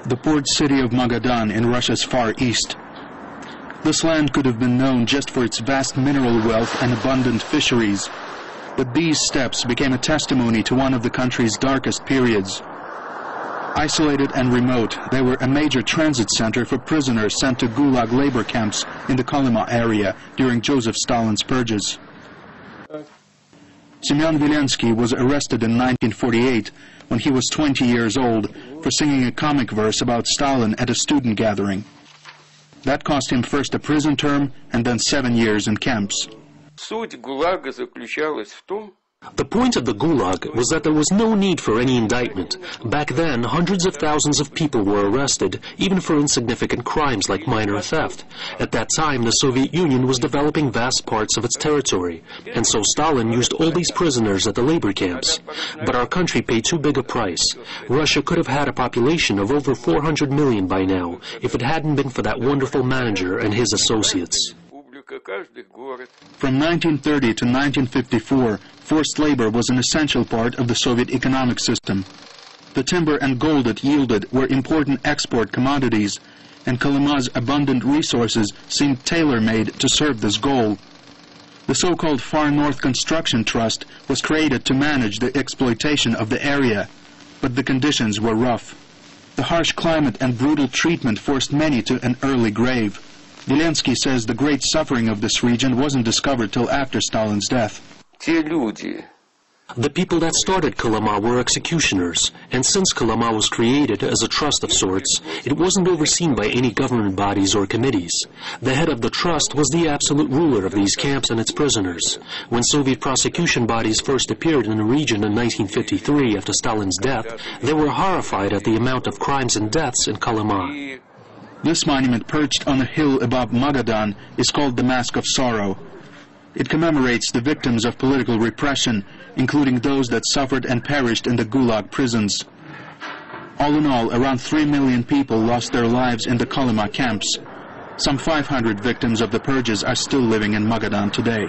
the port city of Magadan in Russia's far east. This land could have been known just for its vast mineral wealth and abundant fisheries, but these steppes became a testimony to one of the country's darkest periods. Isolated and remote, they were a major transit center for prisoners sent to Gulag labor camps in the Kolyma area during Joseph Stalin's purges. Semyon Vilensky was arrested in 1948 when he was 20 years old for singing a comic verse about Stalin at a student gathering. That cost him first a prison term and then 7 years in camps. The point of the Gulag was that there was no need for any indictment. Back then, hundreds of thousands of people were arrested, even for insignificant crimes like minor theft. At that time, the Soviet Union was developing vast parts of its territory, and so Stalin used all these prisoners at the labor camps. But our country paid too big a price. Russia could have had a population of over 400 million by now, if it hadn't been for that wonderful manager and his associates. From 1930 to 1954, forced labor was an essential part of the Soviet economic system. The timber and gold it yielded were important export commodities, and Kolyma's abundant resources seemed tailor-made to serve this goal. The so-called Far North Construction Trust was created to manage the exploitation of the area, but the conditions were rough. The harsh climate and brutal treatment forced many to an early grave. Vilensky says the great suffering of this region wasn't discovered till after Stalin's death. The people that started Kolyma were executioners, and since Kolyma was created as a trust of sorts, it wasn't overseen by any government bodies or committees. The head of the trust was the absolute ruler of these camps and its prisoners. When Soviet prosecution bodies first appeared in the region in 1953 after Stalin's death, they were horrified at the amount of crimes and deaths in Kolyma. This monument perched on a hill above Magadan is called the Mask of Sorrow. It commemorates the victims of political repression, including those that suffered and perished in the Gulag prisons. All in all, around 3 million people lost their lives in the Kolyma camps. Some 500 victims of the purges are still living in Magadan today.